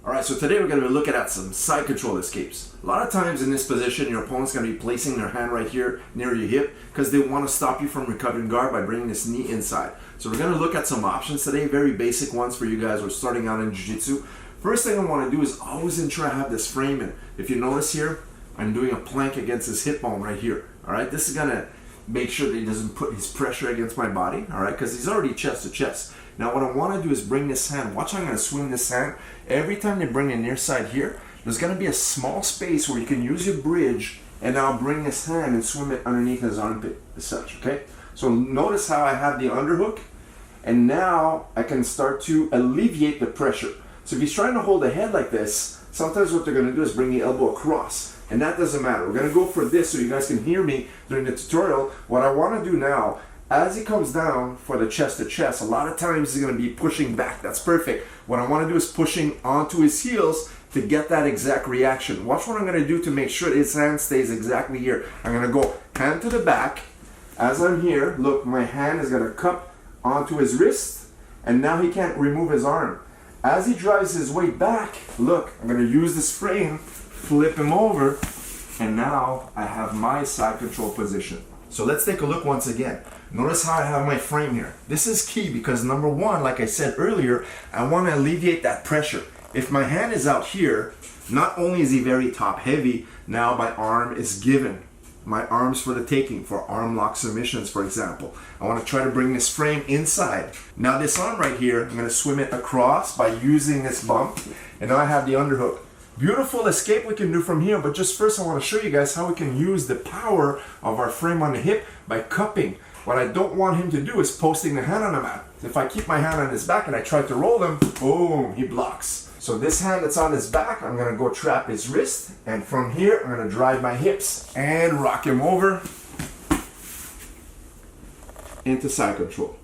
All right, so today we're going to be looking at some side control escapes. A lot of times in this position, your opponent's going to be placing their hand right here near your hip because they want to stop you from recovering guard by bringing this knee inside. So we're going to look at some options today, very basic ones for you guys who are starting out in Jiu-Jitsu. First thing I want to do is always ensure I have this frame in. If you notice here, I'm doing a plank against his hip bone right here. All right, this is going to make sure that he doesn't put his pressure against my body, all right, because he's already chest to chest. Now what I want to do is bring this hand, watch how I'm going to swing this hand. Every time they bring the near side here, there's going to be a small space where you can use your bridge and now bring this hand and swim it underneath his armpit as such, okay? So notice how I have the underhook, and now I can start to alleviate the pressure. So if he's trying to hold the head like this, sometimes what they're going to do is bring the elbow across, and that doesn't matter. We're going to go for this so you guys can hear me during the tutorial. What I want to do now, as he comes down for the chest to chest, a lot of times he's going to be pushing back. That's perfect. What I want to do is pushing onto his heels to get that exact reaction. Watch what I'm going to do to make sure his hand stays exactly here. I'm going to go hand to the back. As I'm here, look, my hand is going to cup onto his wrist, and now he can't remove his arm. As he drives his weight back, look, I'm going to use this frame, flip him over, and now I have my side control position. So let's take a look once again. Notice how I have my frame here. This is key because number one, like I said earlier, I want to alleviate that pressure. If my hand is out here, not only is he very top heavy, now my arm is given. My arm's for the taking, for arm lock submissions, for example. I want to try to bring this frame inside. Now this arm right here, I'm going to swim it across by using this bump, and now I have the underhook. Beautiful escape we can do from here, but just first I want to show you guys how we can use the power of our frame on the hip by cupping. What I don't want him to do is posting the hand on the mat. If I keep my hand on his back and I try to roll him, boom, he blocks. So this hand that's on his back, I'm going to go trap his wrist, and from here I'm going to drive my hips and rock him over into side control.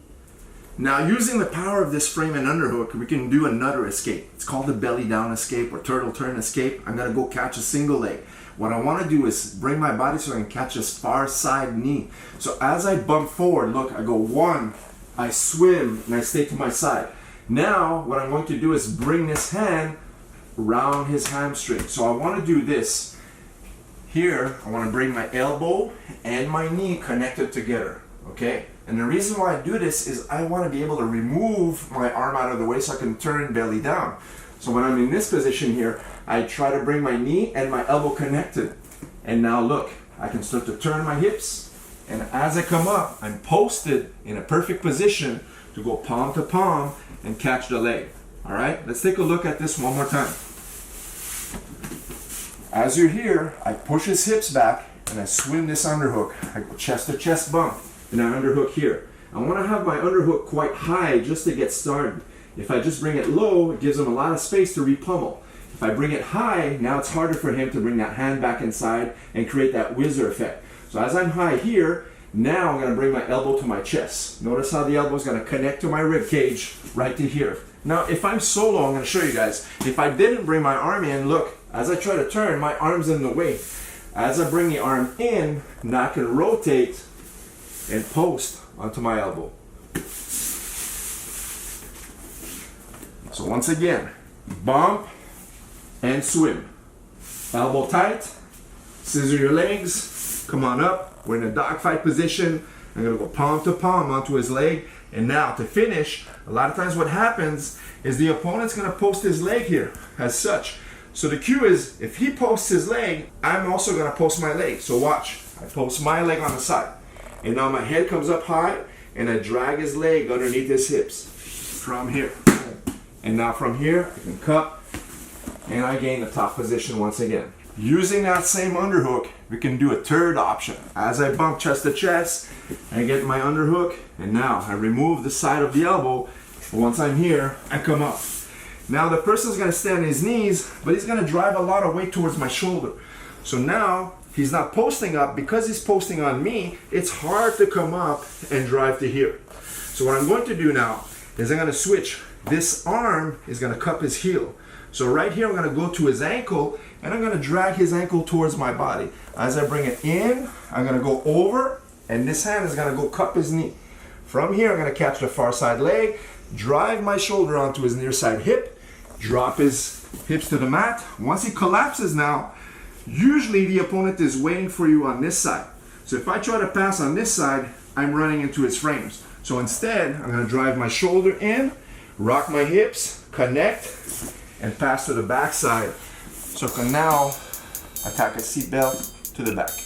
Now using the power of this frame and underhook, we can do another escape. It's called the belly down escape or turtle turn escape. I'm going to go catch a single leg. What I want to do is bring my body so I can catch his far side knee. So as I bump forward, look, I go one, I swim, and I stay to my side. Now what I'm going to do is bring this hand around his hamstring. So I want to do this. Here, I want to bring my elbow and my knee connected together, okay? And the reason why I do this is I want to be able to remove my arm out of the way so I can turn belly down. So when I'm in this position here, I try to bring my knee and my elbow connected. And now look, I can start to turn my hips. And as I come up, I'm posted in a perfect position to go palm to palm and catch the leg. All right, let's take a look at this one more time. As you're here, I push his hips back and I swim this underhook. I go chest to chest bump. And I underhook here. I want to have my underhook quite high just to get started. If I just bring it low, it gives him a lot of space to repummel. If I bring it high, now it's harder for him to bring that hand back inside and create that whizzer effect. So as I'm high here, now I'm going to bring my elbow to my chest. Notice how the elbow is going to connect to my rib cage right to here. Now if I'm solo, I'm going to show you guys. If I didn't bring my arm in, look, as I try to turn, my arm's in the way. As I bring the arm in, now I can rotate and post onto my elbow. So once again, bump and swim. Elbow tight, scissor your legs, come on up. We're in a dogfight position. I'm gonna go palm to palm onto his leg. And now to finish, a lot of times what happens is the opponent's gonna post his leg here as such. So the cue is, if he posts his leg, I'm also gonna post my leg. So watch, I post my leg on the side. And now my head comes up high, and I drag his leg underneath his hips from here. And now from here, I can cup, and I gain the top position once again. Using that same underhook, we can do a third option. As I bump chest to chest, I get my underhook, and now I remove the side of the elbow. Once I'm here, I come up. Now the person's gonna stay on his knees, but he's gonna drive a lot of weight towards my shoulder. So now, he's not posting up. Because he's posting on me, it's hard to come up and drive to here. So what I'm going to do now is I'm going to switch. This arm is going to cup his heel. So right here I'm going to go to his ankle, and I'm going to drag his ankle towards my body. As I bring it in, I'm going to go over, and this hand is going to go cup his knee. From here I'm going to catch the far side leg, drive my shoulder onto his near side hip, Drop his hips to the mat. Once he collapses now, usually the opponent is waiting for you on this side. So if I try to pass on this side, I'm running into his frames. So instead, I'm gonna drive my shoulder in, rock my hips, connect, and pass to the back side. So I can now attack a seatbelt to the back.